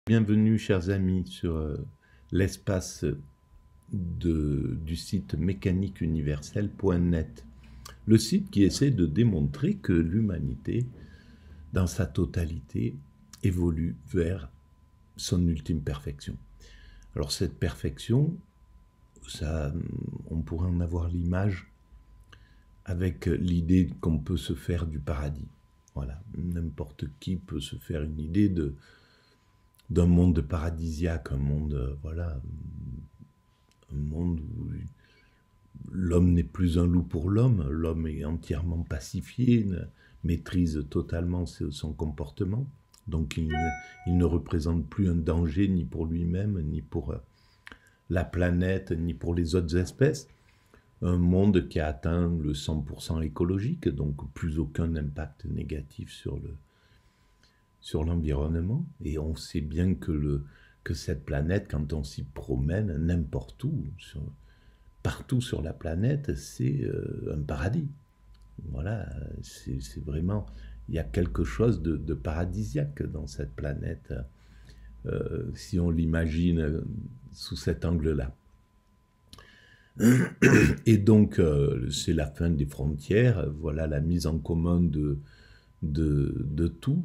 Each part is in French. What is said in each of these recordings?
Bienvenue, chers amis, sur l'espace du site mécaniqueuniverselle.net, le site qui essaie de démontrer que l'humanité, dans sa totalité, évolue vers son ultime perfection. Alors cette perfection, on pourrait en avoir l'image avec l'idée qu'on peut se faire du paradis. Voilà, n'importe qui peut se faire une idée d'un monde paradisiaque, un monde, voilà, un monde où l'homme n'est plus un loup pour l'homme est entièrement pacifié, maîtrise totalement son comportement, donc il ne représente plus un danger ni pour lui-même, ni pour la planète, ni pour les autres espèces. Un monde qui a atteint le 100% écologique, donc plus aucun impact négatif sur l'environnement, et on sait bien que cette planète, quand on s'y promène n'importe où, partout sur la planète, c'est un paradis. Voilà, c'est vraiment, il y a quelque chose de paradisiaque dans cette planète, si on l'imagine sous cet angle-là. Et donc, c'est la fin des frontières, voilà la mise en commun de tout.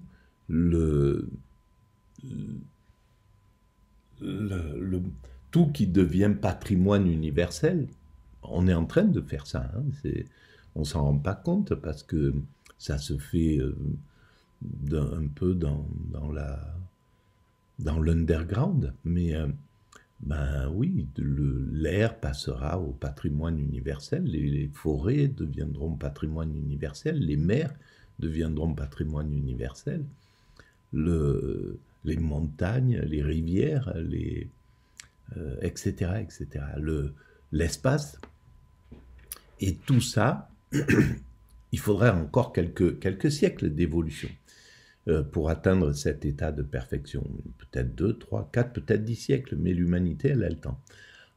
Tout qui devient patrimoine universel, on est en train de faire ça, hein, on ne s'en rend pas compte parce que ça se fait un peu dans l'underground, mais ben oui, l'air passera au patrimoine universel, les forêts deviendront patrimoine universel, les mers deviendront patrimoine universel, les montagnes, les rivières, etc., etc. L'espace, et tout ça, il faudrait encore quelques siècles d'évolution pour atteindre cet état de perfection. Peut-être 2, 3, 4, peut-être 10 siècles, mais l'humanité, elle a le temps.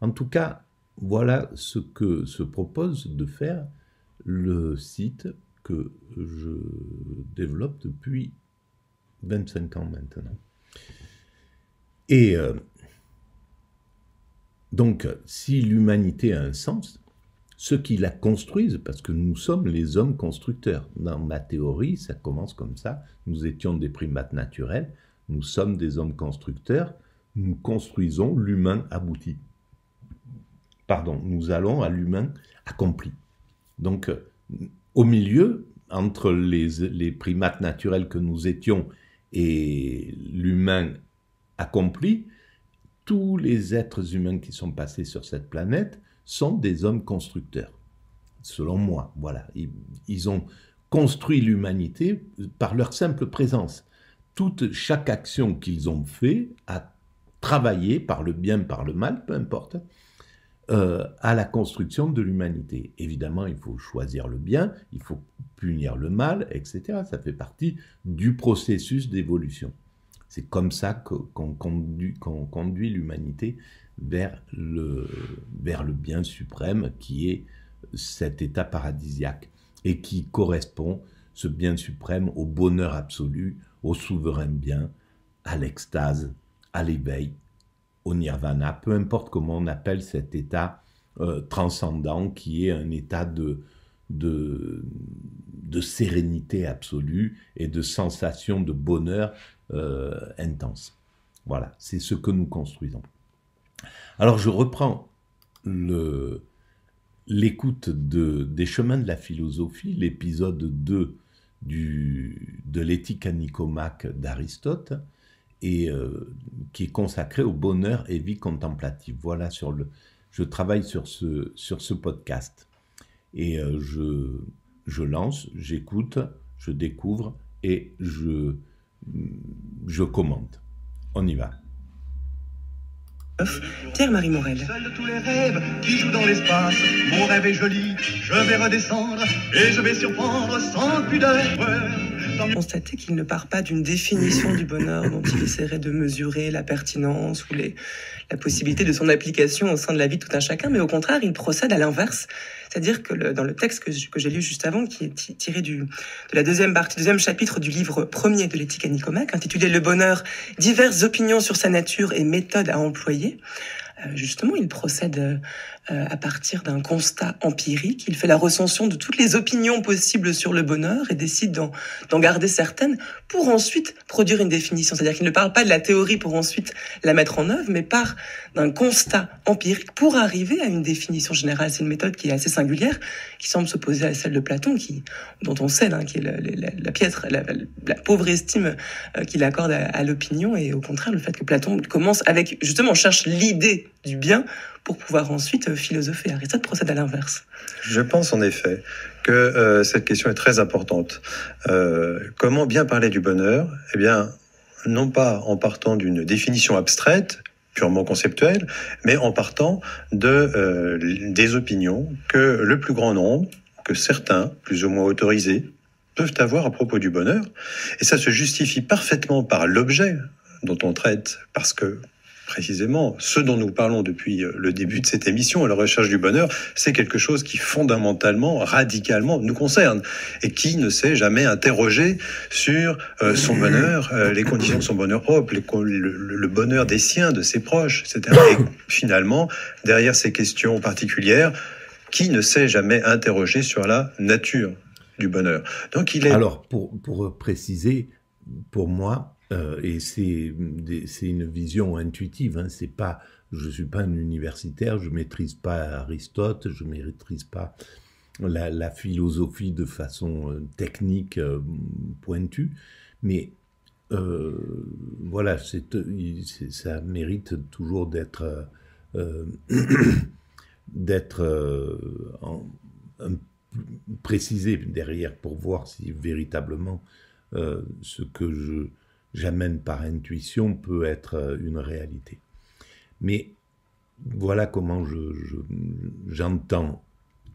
En tout cas, voilà ce que se propose de faire le site que je développe depuis 25 ans maintenant. Et donc, si l'humanité a un sens, ceux qui la construisent, parce que nous sommes les hommes constructeurs. Dans ma théorie, ça commence comme ça. Nous étions des primates naturels, nous sommes des hommes constructeurs, nous construisons l'humain abouti. Pardon, nous allons à l'humain accompli. Donc, au milieu, entre les primates naturels que nous étions et l'humain accompli, tous les êtres humains qui sont passés sur cette planète sont des hommes constructeurs, selon moi. Voilà, ils ont construit l'humanité par leur simple présence. Chaque action qu'ils ont fait a travaillé, par le bien, par le mal, peu importe, à la construction de l'humanité. Évidemment, il faut choisir le bien, il faut punir le mal, etc. Ça fait partie du processus d'évolution. C'est comme ça qu'on conduit l'humanité vers le bien suprême qui est cet état paradisiaque et qui correspond, ce bien suprême, au bonheur absolu, au souverain bien, à l'extase, à l'éveil, au nirvana, peu importe comment on appelle cet état transcendant qui est un état de sérénité absolue et de sensation de bonheur intense. Voilà, c'est ce que nous construisons. Alors je reprends l'écoute des chemins de la philosophie, l'épisode 2 de l'éthique à Nicomaque d'Aristote, et qui est consacré au bonheur et vie contemplative. Voilà, je travaille sur ce podcast. Et je lance, j'écoute, je découvre et je commente. On y va. Pierre-Marie Morel. Seul de tous les rêves qui jouent dans l'espace, mon rêve est joli, je vais redescendre et je vais surprendre sans pudeur. Constater qu'il ne part pas d'une définition du bonheur dont il essaierait de mesurer la pertinence ou la possibilité de son application au sein de la vie de tout un chacun, mais au contraire, il procède à l'inverse. C'est-à-dire que dans le texte que j'ai lu juste avant, qui est tiré de la deuxième chapitre du livre premier de l'éthique à Nicomaque, intitulé « Le bonheur, diverses opinions sur sa nature et méthodes à employer », justement, il procède à partir d'un constat empirique. Il fait la recension de toutes les opinions possibles sur le bonheur et décide d'en garder certaines pour ensuite produire une définition. C'est-à-dire qu'il ne parle pas de la théorie pour ensuite la mettre en œuvre, mais part d'un constat empirique pour arriver à une définition générale. C'est une méthode qui est assez singulière, qui semble s'opposer à celle de Platon, dont on sait qui est la pauvre estime qu'il accorde à l'opinion, et au contraire, le fait que Platon commence avec, justement, on cherche l'idée du bien pour pouvoir ensuite philosopher. Aristote procède à l'inverse. Je pense en effet que cette question est très importante. Comment bien parler du bonheur ? Eh bien, non pas en partant d'une définition abstraite, purement conceptuelle, mais en partant des opinions que le plus grand nombre, que certains, plus ou moins autorisés, peuvent avoir à propos du bonheur. Et ça se justifie parfaitement par l'objet dont on traite, parce que précisément, ce dont nous parlons depuis le début de cette émission, la recherche du bonheur, c'est quelque chose qui fondamentalement, radicalement nous concerne et qui ne s'est jamais interrogé sur son bonheur, les conditions de son bonheur propre, le bonheur des siens, de ses proches, etc. Et finalement, derrière ces questions particulières, qui ne s'est jamais interrogé sur la nature du bonheur. Donc il est... Alors, pour préciser, pour moi, et c'est une vision intuitive, c'est pas, je suis pas un universitaire, je maîtrise pas Aristote, je maîtrise pas la philosophie de façon technique pointue, mais voilà, ça mérite toujours d'être précisé derrière pour voir si véritablement ce que j'amène par intuition peut être une réalité. Mais voilà comment j'entends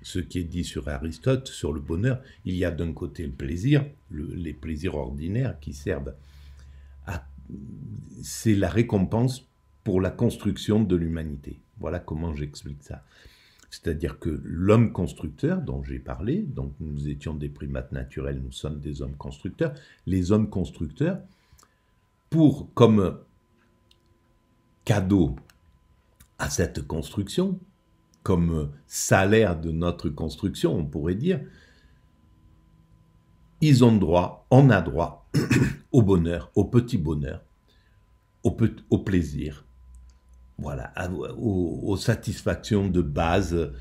ce qui est dit sur Aristote, sur le bonheur. Il y a d'un côté le plaisir, les plaisirs ordinaires qui servent c'est la récompense pour la construction de l'humanité. Voilà comment j'explique ça. C'est-à-dire que l'homme constructeur dont j'ai parlé, donc nous étions des primates naturels, nous sommes des hommes constructeurs, les hommes constructeurs, comme cadeau à cette construction, comme salaire de notre construction, on pourrait dire, on a droit au bonheur, au petit bonheur, au plaisir, voilà, aux satisfactions de base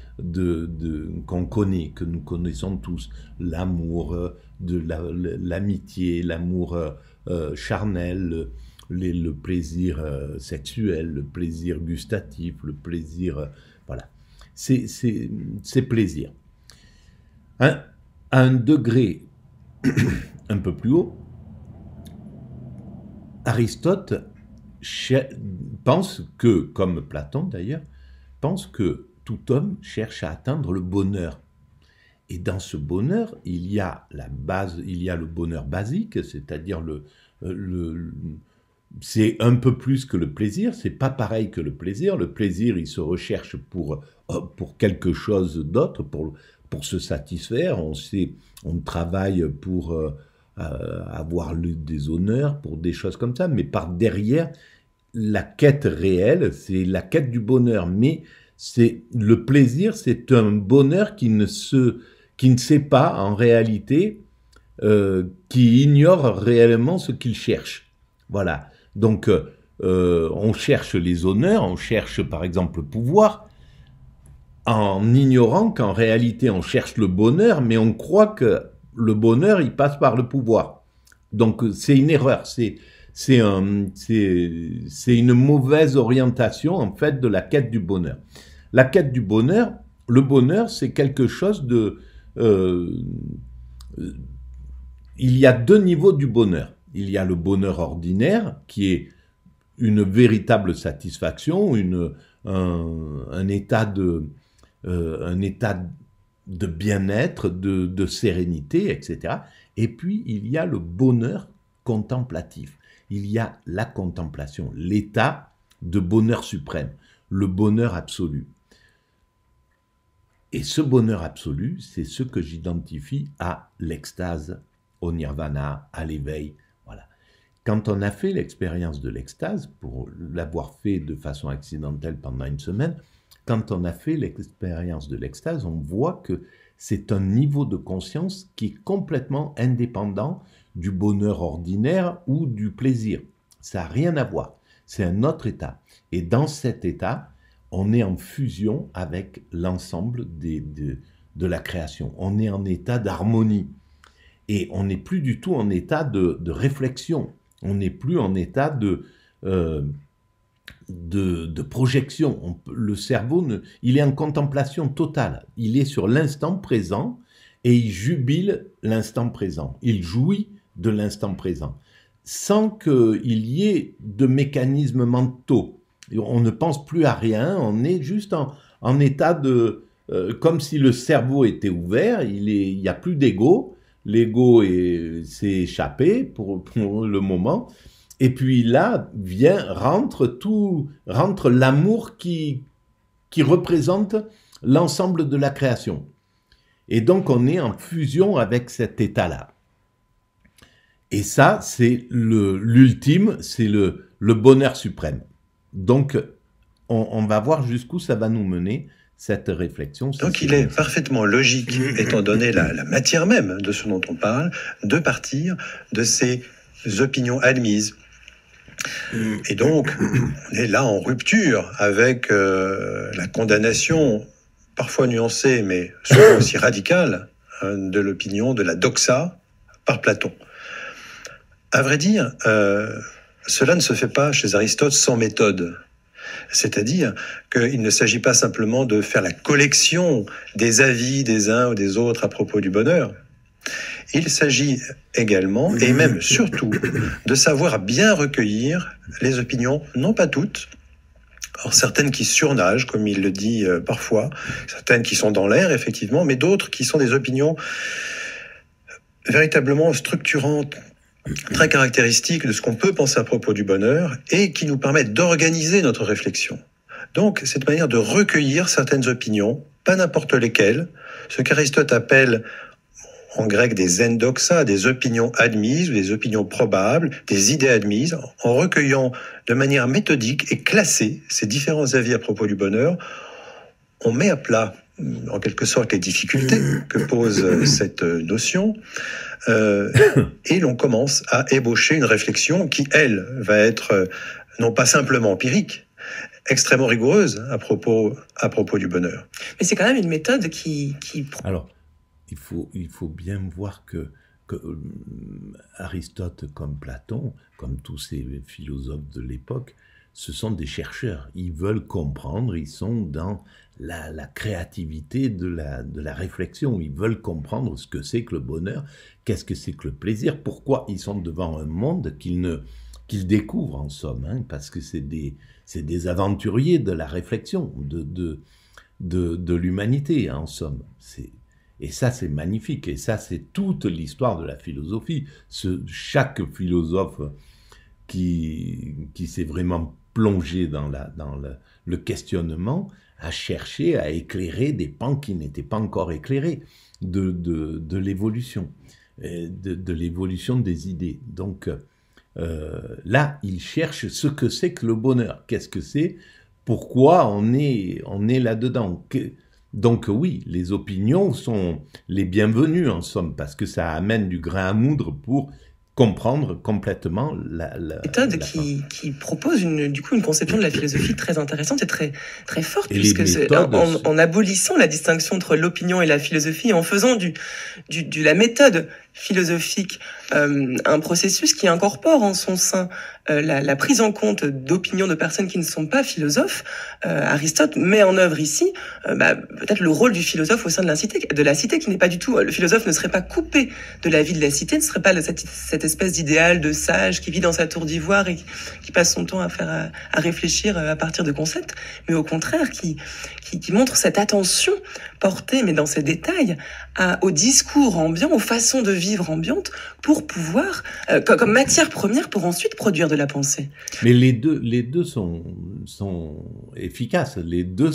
qu'on connaît, que nous connaissons tous, l'amour, l'amitié, l'amour charnel, le plaisir sexuel, le plaisir gustatif, le plaisir, voilà, c'est plaisir. À un degré un peu plus haut, Aristote pense que, comme Platon d'ailleurs, pense que tout homme cherche à atteindre le bonheur. Et dans ce bonheur, il y a la base, il y a le bonheur basique, c'est-à-dire c'est un peu plus que le plaisir, c'est pas pareil que le plaisir. Le plaisir, il se recherche pour quelque chose d'autre, pour se satisfaire. On travaille pour avoir des honneurs, pour des choses comme ça, mais par derrière, la quête réelle, c'est la quête du bonheur. Mais le plaisir, c'est un bonheur qui ne sait pas en réalité, qui ignore réellement ce qu'il cherche. Voilà. Donc, on cherche les honneurs, on cherche par exemple le pouvoir, en ignorant qu'en réalité on cherche le bonheur, mais on croit que le bonheur, il passe par le pouvoir. Donc, c'est une erreur, c'est une mauvaise orientation, en fait, de la quête du bonheur. La quête du bonheur, le bonheur, c'est quelque chose de... il y a deux niveaux du bonheur. Il y a le bonheur ordinaire, qui est une véritable satisfaction, un état de bien-être, de sérénité, etc. Et puis, il y a le bonheur contemplatif. Il y a la contemplation, l'état de bonheur suprême, le bonheur absolu. Et ce bonheur absolu, c'est ce que j'identifie à l'extase, au nirvana, à l'éveil. Voilà. Quand on a fait l'expérience de l'extase, pour l'avoir fait de façon accidentelle pendant une semaine, quand on a fait l'expérience de l'extase, on voit que c'est un niveau de conscience qui est complètement indépendant du bonheur ordinaire ou du plaisir. Ça n'a rien à voir. C'est un autre état. Et dans cet état, on est en fusion avec l'ensemble de la création. On est en état d'harmonie. Et on n'est plus du tout en état de réflexion. On n'est plus en état de projection. Le cerveau, il est en contemplation totale. Il est sur l'instant présent et il jubile l'instant présent. Il jouit de l'instant présent, sans qu'il y ait de mécanismes mentaux. On ne pense plus à rien, on est juste en état de... comme si le cerveau était ouvert, il n'y a plus d'ego, l'ego s'est échappé pour le moment, et puis là rentre l'amour qui représente l'ensemble de la création. Et donc on est en fusion avec cet état-là. Et ça, c'est l'ultime, c'est le bonheur suprême. Donc, on va voir jusqu'où ça va nous mener, cette réflexion. Donc, il est parfaitement logique, étant donné la matière même de ce dont on parle, de partir de ces opinions admises. Et donc, on est là en rupture avec la condamnation, parfois nuancée, mais souvent aussi radicale, de l'opinion de la doxa par Platon. À vrai dire, cela ne se fait pas chez Aristote sans méthode. C'est-à-dire qu'il ne s'agit pas simplement de faire la collection des avis des uns ou des autres à propos du bonheur. Il s'agit également, et même surtout, de savoir bien recueillir les opinions, non pas toutes, alors certaines qui surnagent, comme il le dit parfois, certaines qui sont dans l'air, effectivement, mais d'autres qui sont des opinions véritablement structurantes, très caractéristiques de ce qu'on peut penser à propos du bonheur et qui nous permettent d'organiser notre réflexion. Donc, cette manière de recueillir certaines opinions, pas n'importe lesquelles, ce qu'Aristote appelle en grec des endoxa, des opinions admises ou des opinions probables, des idées admises, en recueillant de manière méthodique et classée ces différents avis à propos du bonheur, on met à plat en quelque sorte les difficultés que pose cette notion, et l'on commence à ébaucher une réflexion qui, elle, va être non pas simplement empirique, extrêmement rigoureuse à propos du bonheur. Mais c'est quand même une méthode qui... Alors, il faut bien voir que Aristote comme Platon, comme tous ces philosophes de l'époque, ce sont des chercheurs. Ils veulent comprendre, ils sont dans la créativité de la réflexion. Ils veulent comprendre ce que c'est que le bonheur, qu'est-ce que c'est que le plaisir, pourquoi ils sont devant un monde qu'ils découvrent en somme, hein, parce que c'est des aventuriers de la réflexion, de l'humanité, hein, en somme. Et ça, c'est magnifique. Et ça, c'est toute l'histoire de la philosophie. Chaque philosophe qui s'est vraiment plongé dans le questionnement a cherché à éclairer des pans qui n'étaient pas encore éclairés de l'évolution, de l'évolution des idées. Donc là, il cherche ce que c'est que le bonheur. Qu'est-ce que c'est? Pourquoi on est là-dedans? Donc oui, les opinions sont les bienvenues en somme, parce que ça amène du grain à moudre pour comprendre complètement la méthode qui propose une conception de la philosophie très intéressante et très très forte, et puisque en abolissant la distinction entre l'opinion et la philosophie, en faisant de la méthode philosophique un processus qui incorpore en son sein la prise en compte d'opinions de personnes qui ne sont pas philosophes. Aristote met en œuvre ici peut-être le rôle du philosophe au sein de la cité qui n'est pas du tout... Le philosophe ne serait pas coupé de la vie de la cité, ne serait pas cet cette espèce d'idéal de sage qui vit dans sa tour d'ivoire et qui passe son temps à réfléchir à partir de concepts, mais au contraire qui montre cette attention portée, mais dans ses détails, au discours ambiant, aux façons de vivre ambiantes, pour pouvoir, comme matière première, pour ensuite produire de la pensée. Mais les deux sont efficaces, les deux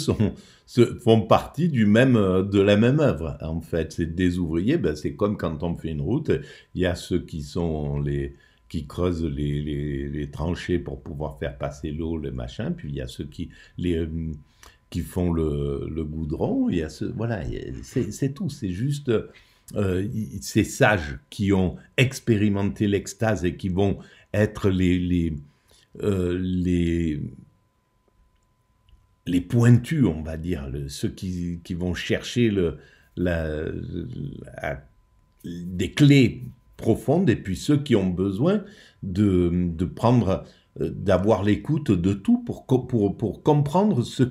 font partie de la même œuvre, en fait. C'est des ouvriers, c'est comme quand on fait une route, il y a ceux qui creusent les tranchées pour pouvoir faire passer l'eau, le machin, puis il y a ceux qui font le goudron, il y a voilà, c'est tout, c'est juste ces sages qui ont expérimenté l'extase et qui vont être les pointus, on va dire, ceux qui vont chercher des clés profondes, et puis ceux qui ont besoin de prendre, d'avoir l'écoute de tout pour comprendre ce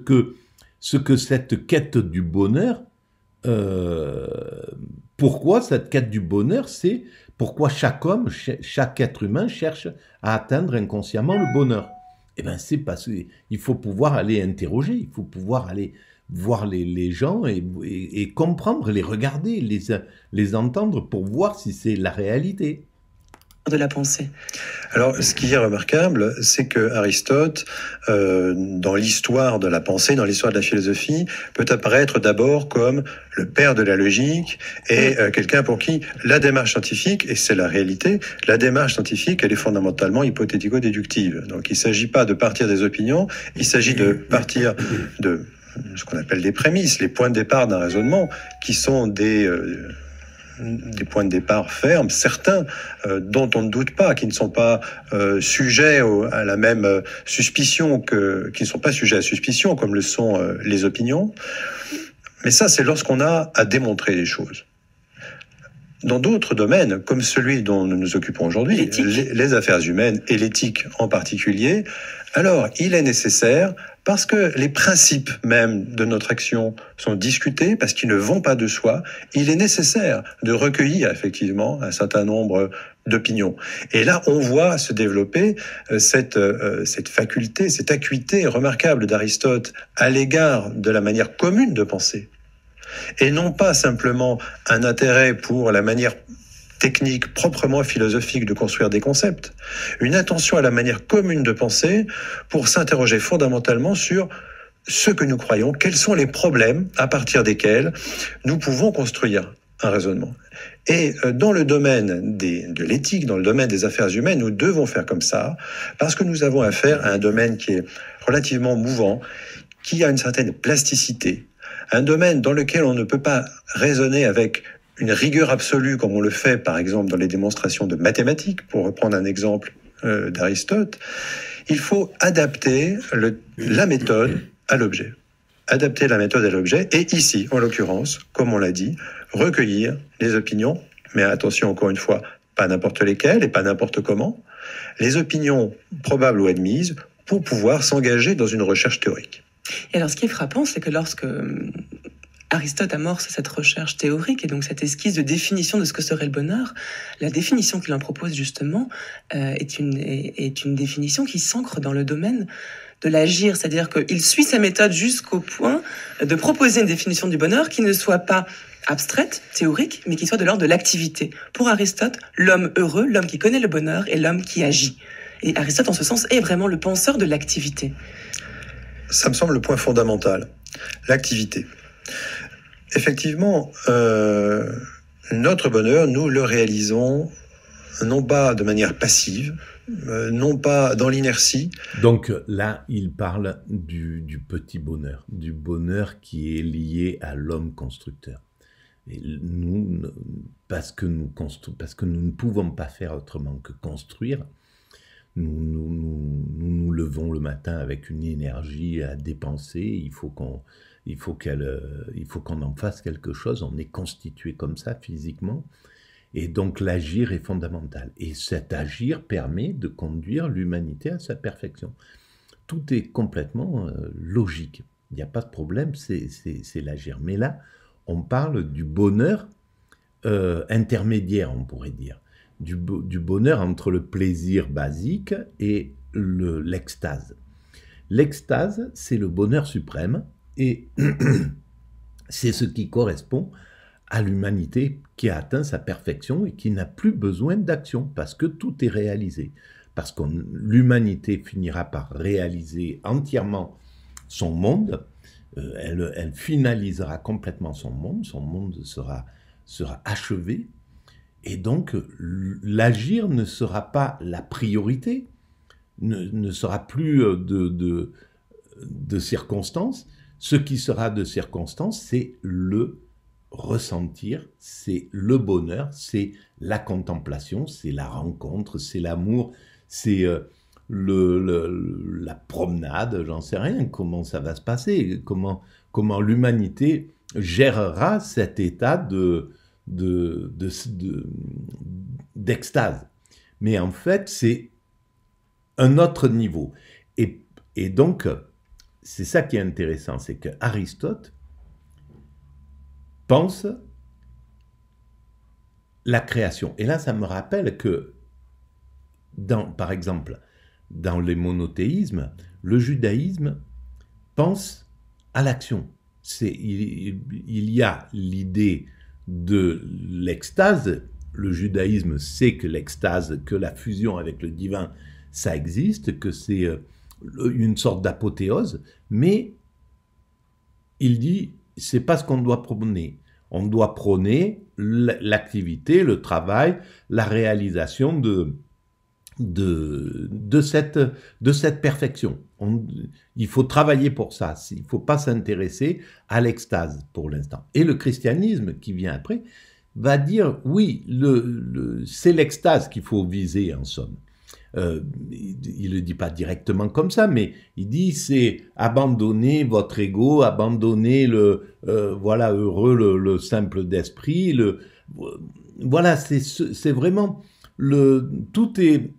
que cette quête du bonheur, pourquoi cette quête du bonheur, c'est pourquoi chaque homme, chaque être humain cherche à atteindre inconsciemment le bonheur. Eh bien, c'est parce qu'il faut pouvoir aller interroger, il faut pouvoir aller voir les gens et comprendre, les regarder, les entendre pour voir si c'est la réalité. De la pensée. Alors, ce qui est remarquable, c'est que Aristote, dans l'histoire de la pensée, dans l'histoire de la philosophie, peut apparaître d'abord comme le père de la logique et quelqu'un pour qui la démarche scientifique, et c'est la réalité, la démarche scientifique, elle est fondamentalement hypothético-déductive. Donc, il ne s'agit pas de partir des opinions, il s'agit de partir de ce qu'on appelle des prémices, les points de départ d'un raisonnement, qui sont des points de départ fermes, certains, dont on ne doute pas, qui ne sont pas sujets à la même suspicion qui ne sont pas sujets à suspicion, comme le sont les opinions. Mais ça, c'est lorsqu'on a à démontrer les choses. Dans d'autres domaines, comme celui dont nous nous occupons aujourd'hui, les affaires humaines et l'éthique en particulier, alors il est nécessaire, parce que les principes même de notre action sont discutés, parce qu'ils ne vont pas de soi, il est nécessaire de recueillir effectivement un certain nombre d'opinions. Et là, on voit se développer cette faculté, cette acuité remarquable d'Aristote à l'égard de la manière commune de penser. Et non pas simplement un intérêt pour la manière technique proprement philosophique de construire des concepts, une attention à la manière commune de penser pour s'interroger fondamentalement sur ce que nous croyons, quels sont les problèmes à partir desquels nous pouvons construire un raisonnement. Et dans le domaine de l'éthique, dans le domaine des affaires humaines, nous devons faire comme ça, parce que nous avons affaire à un domaine qui est relativement mouvant, qui a une certaine plasticité, un domaine dans lequel on ne peut pas raisonner avec une rigueur absolue comme on le fait par exemple dans les démonstrations de mathématiques, pour reprendre un exemple d'Aristote. Il faut adapter la méthode à l'objet. Adapter la méthode à l'objet, et ici, en l'occurrence, comme on l'a dit, recueillir les opinions, mais attention encore une fois, pas n'importe lesquelles et pas n'importe comment, les opinions probables ou admises pour pouvoir s'engager dans une recherche théorique. Et alors, ce qui est frappant, c'est que lorsque Aristote amorce cette recherche théorique et donc cette esquisse de définition de ce que serait le bonheur, la définition qu'il en propose justement est une définition qui s'ancre dans le domaine de l'agir, c'est-à-dire qu'il suit sa méthode jusqu'au point de proposer une définition du bonheur qui ne soit pas abstraite, théorique, mais qui soit de l'ordre de l'activité. Pour Aristote, l'homme heureux, l'homme qui connaît le bonheur, est l'homme qui agit. Et Aristote, en ce sens, est vraiment le penseur de l'activité. Ça me semble le point fondamental, l'activité. Effectivement, notre bonheur, nous le réalisons non pas de manière passive, non pas dans l'inertie. Donc là, il parle du petit bonheur, du bonheur qui est lié à l'homme constructeur. Et nous, parce que nous ne pouvons pas faire autrement que construire, nous levons le matin avec une énergie à dépenser, il faut qu'on en fasse quelque chose, on est constitué comme ça physiquement, et donc l'agir est fondamental. Et cet agir permet de conduire l'humanité à sa perfection. Tout est complètement logique, il n'y a pas de problème, c'est l'agir. Mais là, on parle du bonheur intermédiaire, on pourrait dire. du bonheur entre le plaisir basique et l'extase. L'extase, c'est le bonheur suprême et c'est ce qui correspond à l'humanité qui a atteint sa perfection et qui n'a plus besoin d'action parce que tout est réalisé. Parce que l'humanité finira par réaliser entièrement son monde, elle finalisera complètement son monde sera achevé, et donc l'agir ne sera pas la priorité, ne sera plus de circonstances. Ce qui sera de circonstance, c'est le ressentir, c'est le bonheur, c'est la contemplation, c'est la rencontre, c'est l'amour, c'est la promenade, j'en sais rien, comment ça va se passer, comment l'humanité gérera cet état d'extase. Mais en fait, c'est un autre niveau. Et donc, c'est ça qui est intéressant, c'est que Aristote pense la création. Et là, ça me rappelle que, par exemple, dans les monothéismes, le judaïsme pense à l'action. Il y a l'idée de l'extase. Le judaïsme sait que l'extase, que la fusion avec le divin, ça existe, que c'est une sorte d'apothéose, mais il dit, c'est pas ce qu'on doit prôner. On doit prôner l'activité, le travail, la réalisation de cette perfection. Il faut travailler pour ça. Il ne faut pas s'intéresser à l'extase pour l'instant. Et le christianisme qui vient après va dire, oui, c'est l'extase qu'il faut viser en somme. Il ne le dit pas directement comme ça, mais il dit c'est abandonner votre ego, abandonner voilà, heureux le simple d'esprit. Voilà, c'est vraiment tout est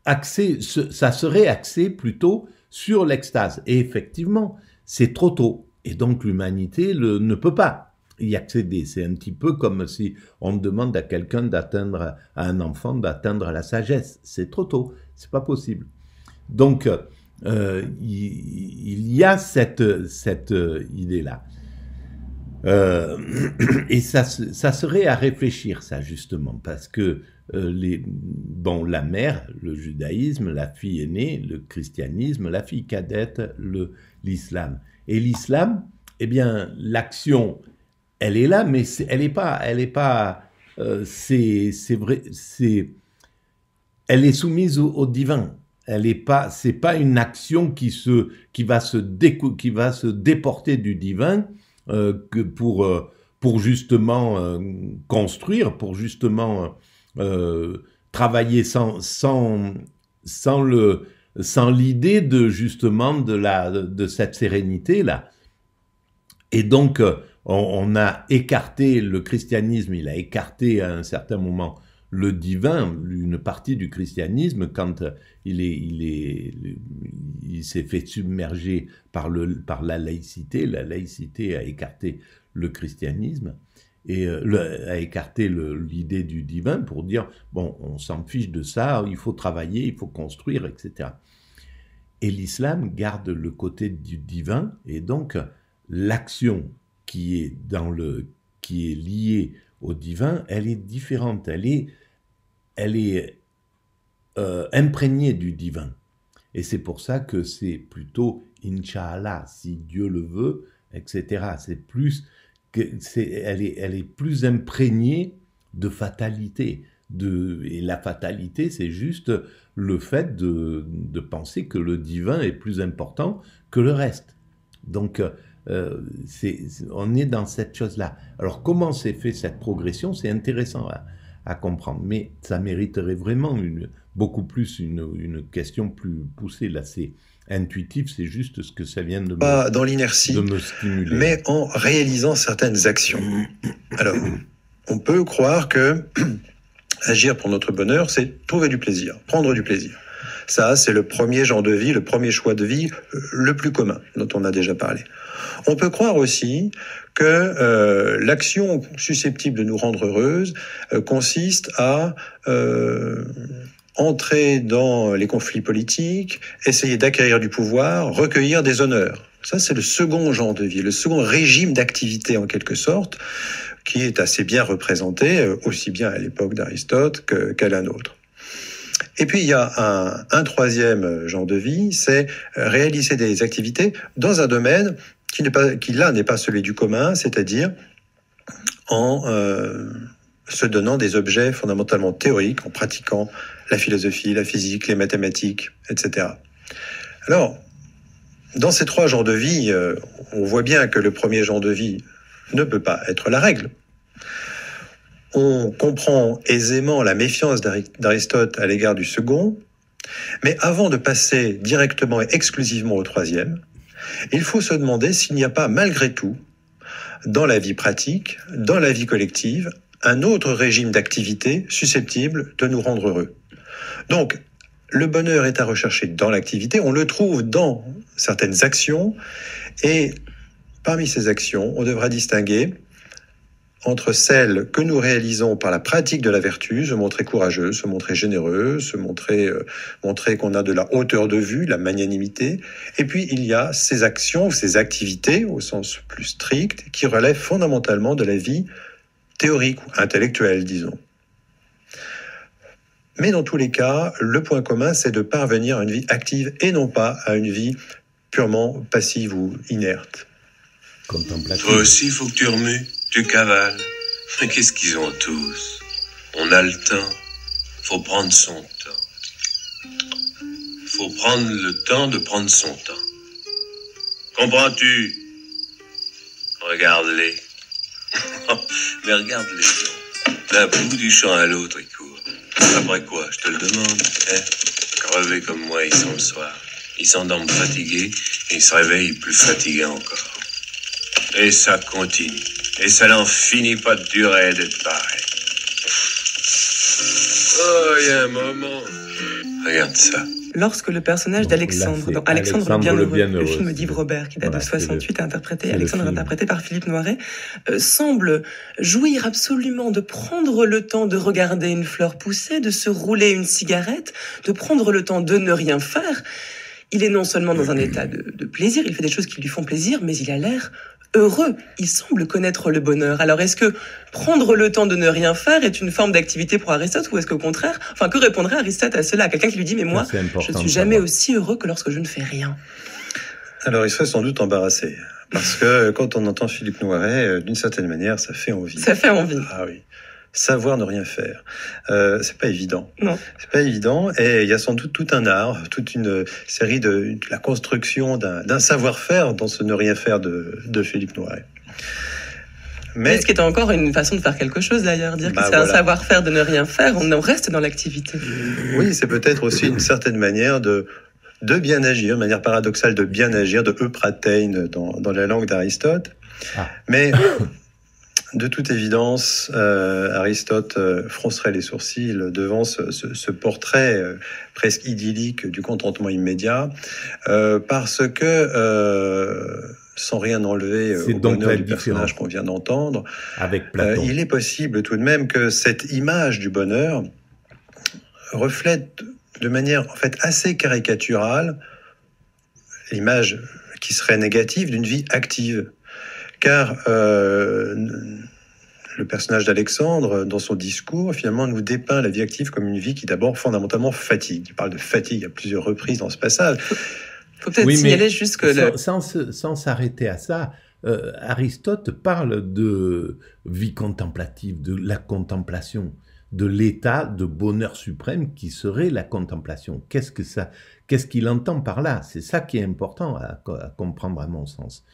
axé, ça serait axé plutôt sur l'extase. Et effectivement, c'est trop tôt. Et donc l'humanité ne peut pas y accéder. C'est un petit peu comme si on demande à quelqu'un à un enfant d'atteindre la sagesse. C'est trop tôt, c'est pas possible. Donc, il y a cette idée-là. Et ça serait à réfléchir, ça, justement, parce que la mère, le judaïsme, la fille aînée, le christianisme, la fille cadette, l'islam. Et l'islam, eh bien, l'action, elle est là, mais elle est pas, c'est vrai, elle est soumise au divin. C'est pas une action qui va se déporter du divin que pour justement construire, pour justement travailler sans l'idée de cette sérénité là. Et donc on a écarté le christianisme, il a écarté à un certain moment le divin, une partie du christianisme, quand il s'est fait submerger par la laïcité. La laïcité a écarté le christianisme et a écarté l'idée du divin pour dire, bon, on s'en fiche de ça, il faut travailler, il faut construire, etc. Et l'islam garde le côté du divin, et donc l'action qui est liée au divin, elle est différente, elle est imprégnée du divin. Et c'est pour ça que c'est plutôt Inch'Allah, si Dieu le veut, etc. Elle est plus imprégnée de fatalité. Et la fatalité, c'est juste le fait de penser que le divin est plus important que le reste. Donc, on est dans cette chose-là. Alors, comment s'est fait cette progression? C'est intéressant à comprendre, mais ça mériterait vraiment beaucoup plus une question plus poussée. Là, c'est intuitif, c'est juste ce que ça vient de pas dans l'inertie, de me stimuler. Mais en réalisant certaines actions. Alors, on peut croire que agir pour notre bonheur, c'est trouver du plaisir, prendre du plaisir. Ça, c'est le premier genre de vie, le premier choix de vie le plus commun, dont on a déjà parlé. On peut croire aussi que l'action susceptible de nous rendre heureuses consiste à entrer dans les conflits politiques, essayer d'acquérir du pouvoir, recueillir des honneurs. Ça, c'est le second genre de vie, le second régime d'activité en quelque sorte, qui est assez bien représenté, aussi bien à l'époque d'Aristote qu'à la nôtre. Et puis, il y a un troisième genre de vie, c'est réaliser des activités dans un domaine qui là n'est pas celui du commun, c'est-à-dire en se donnant des objets fondamentalement théoriques, en pratiquant la philosophie, la physique, les mathématiques, etc. Alors, dans ces trois genres de vie, on voit bien que le premier genre de vie ne peut pas être la règle. On comprend aisément la méfiance d'Aristote à l'égard du second, mais avant de passer directement et exclusivement au troisième, il faut se demander s'il n'y a pas malgré tout, dans la vie pratique, dans la vie collective, un autre régime d'activité susceptible de nous rendre heureux. Donc, le bonheur est à rechercher dans l'activité, on le trouve dans certaines actions, et parmi ces actions, on devra distinguer entre celles que nous réalisons par la pratique de la vertu, se montrer courageux, se montrer généreux, montrer qu'on a de la hauteur de vue, la magnanimité, et puis il y a ces actions, ces activités, au sens plus strict, qui relèvent fondamentalement de la vie théorique ou intellectuelle, disons. Mais dans tous les cas, le point commun, c'est de parvenir à une vie active et non pas à une vie purement passive ou inerte. Contemplative. Toi aussi, il faut que tu remues, tu cavales. Mais qu'est-ce qu'ils ont tous? On a le temps. Faut prendre son temps. Faut prendre le temps de prendre son temps. Comprends-tu? Regarde-les. Mais regarde-les. D'un bout du champ à l'autre, ils courent. Après quoi, je te le demande, hein? Crevés comme moi, ils sont le soir. Ils s'endorment fatigués et ils se réveillent plus fatigués encore. Et ça continue. Et ça n'en finit pas de durer d'être pareil. Oh, il y a un moment. Regarde ça. Lorsque le personnage Donc, d'Alexandre, là, dans Alexandre le Bienheureux, le film d'Yves c'est Robert, qui date voilà, de 68, c'est Alexandre le film. interprété par Philippe Noiret, semble jouir absolument de prendre le temps de regarder une fleur pousser, de se rouler une cigarette, de prendre le temps de ne rien faire. Il est non seulement dans un état de plaisir, il fait des choses qui lui font plaisir, mais il a l'air heureux. Il semble connaître le bonheur. Alors, est-ce que prendre le temps de ne rien faire est une forme d'activité pour Aristote, ou est-ce qu'au contraire, enfin, que répondrait Aristote à cela? Quelqu'un qui lui dit, mais moi, je ne suis jamais aussi heureux que lorsque je ne fais rien. Alors, il serait sans doute embarrassé. Parce que quand on entend Philippe Noiret, d'une certaine manière, ça fait envie. Ça fait envie. Ah oui. Savoir ne rien faire. C'est pas évident. Non. C'est pas évident. Et il y a sans doute tout un art, toute une série de la construction d'un savoir-faire dans ce ne rien faire de Philippe Noiret. Mais ce qui est encore une façon de faire quelque chose d'ailleurs, dire que c'est un savoir-faire de ne rien faire, on en reste dans l'activité. Oui, c'est peut-être aussi une certaine manière de bien agir, une manière paradoxale de bien agir, de eupratein dans la langue d'Aristote. Ah. Mais de toute évidence, Aristote froncerait les sourcils devant ce portrait presque idyllique du contentement immédiat, parce que, sans rien enlever au bonheur du personnage qu'on vient d'entendre, avec Platon, il est possible tout de même que cette image du bonheur reflète de manière en fait assez caricaturale l'image qui serait négative d'une vie active. Car le personnage d'Alexandre, dans son discours, finalement, nous dépeint la vie active comme une vie qui, d'abord, fondamentalement, fatigue. Il parle de fatigue à plusieurs reprises dans ce passage. Il faut peut-être signaler juste que... Sans s'arrêter à ça, Aristote parle de vie contemplative, de la contemplation, de l'état de bonheur suprême qui serait la contemplation. Qu'est-ce qu'il entend par là? C'est ça qui est important à comprendre, à mon sens.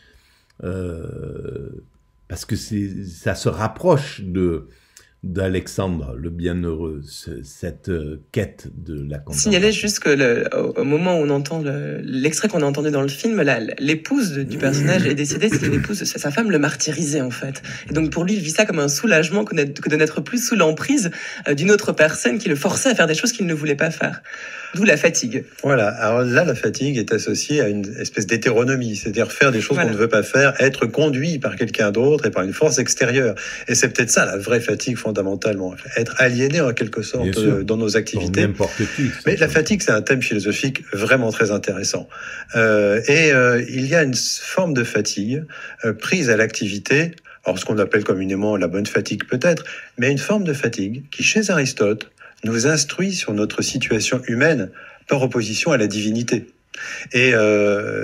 Parce que ça se rapproche de d'Alexandre, le bienheureux, cette quête de la contemplation. Signaler juste que au moment où on entend l'extrait qu'on a entendu dans le film, l'épouse du personnage est décédée, c'était l'épouse de sa femme le martyrisait en fait. Et donc pour lui, il vit ça comme un soulagement que de n'être plus sous l'emprise d'une autre personne qui le forçait à faire des choses qu'il ne voulait pas faire. D'où la fatigue. Voilà, alors là, la fatigue est associée à une espèce d'hétéronomie, c'est-à-dire faire des choses qu'on ne veut pas faire, être conduit par quelqu'un d'autre et par une force extérieure. Et c'est peut-être ça la vraie fatigue fondamentalement, être aliéné en quelque sorte dans nos activités. N'importe qui. Mais la fatigue, c'est un thème philosophique vraiment très intéressant. Il y a une forme de fatigue prise à l'activité, alors ce qu'on appelle communément la bonne fatigue peut-être, mais une forme de fatigue qui, chez Aristote, nous instruit sur notre situation humaine par opposition à la divinité. Et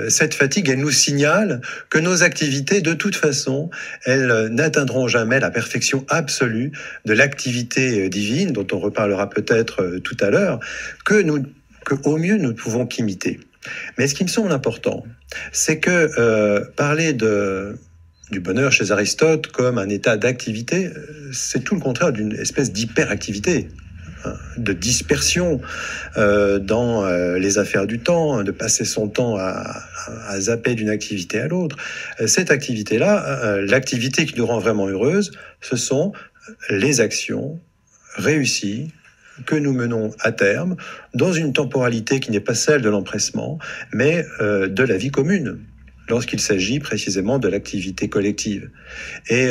cette fatigue, elle nous signale que nos activités, de toute façon, elles n'atteindront jamais la perfection absolue de l'activité divine, dont on reparlera peut-être tout à l'heure, que au mieux nous ne pouvons qu'imiter. Mais ce qui me semble important, c'est que parler du bonheur chez Aristote comme un état d'activité, c'est tout le contraire d'une espèce d'hyperactivité, de dispersion dans les affaires du temps, de passer son temps à zapper d'une activité à l'autre. Cette activité-là, l'activité qui nous rend vraiment heureuse, ce sont les actions réussies que nous menons à terme dans une temporalité qui n'est pas celle de l'empressement, mais de la vie commune, lorsqu'il s'agit précisément de l'activité collective. Et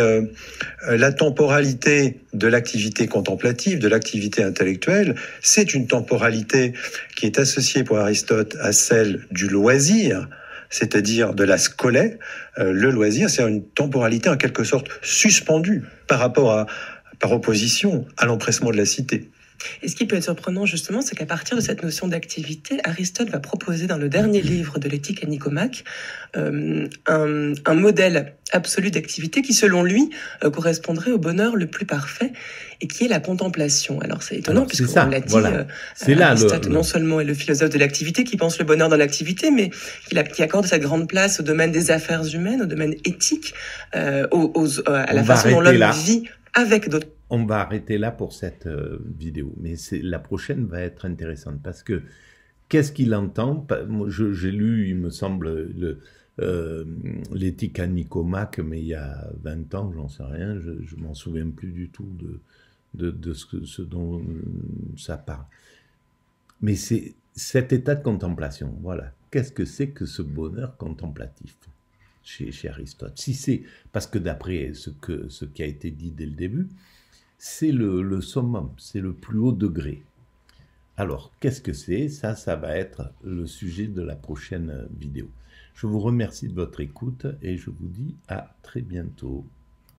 la temporalité de l'activité contemplative, de l'activité intellectuelle, c'est une temporalité qui est associée pour Aristote à celle du loisir, c'est-à-dire de la scolée. Le loisir, c'est une temporalité en quelque sorte suspendue par opposition à l'empressement de la cité. Et ce qui peut être surprenant justement, c'est qu'à partir de cette notion d'activité, Aristote va proposer dans le dernier livre de l'Éthique à Nicomaque un modèle absolu d'activité qui, selon lui, correspondrait au bonheur le plus parfait et qui est la contemplation. Alors c'est étonnant puisqu'on l'a dit, voilà. Aristote non seulement est le philosophe de l'activité qui pense le bonheur dans l'activité, mais qui accorde cette grande place au domaine des affaires humaines, au domaine éthique, à la façon dont l'homme vit avec d'autres. On va arrêter là pour cette vidéo, mais la prochaine va être intéressante parce que qu'est-ce qu'il entend? J'ai lu, il me semble, l'Éthique à Nicomaque, mais il y a 20 ans, j'en sais rien, je m'en souviens plus du tout de ce dont ça parle. Mais c'est cet état de contemplation, voilà. Qu'est-ce que c'est que ce bonheur contemplatif chez Aristote? Si c'est, parce que d'après ce qui a été dit dès le début, c'est le summum, c'est le plus haut degré. Alors, qu'est-ce que c'est? Ça va être le sujet de la prochaine vidéo. Je vous remercie de votre écoute et je vous dis à très bientôt.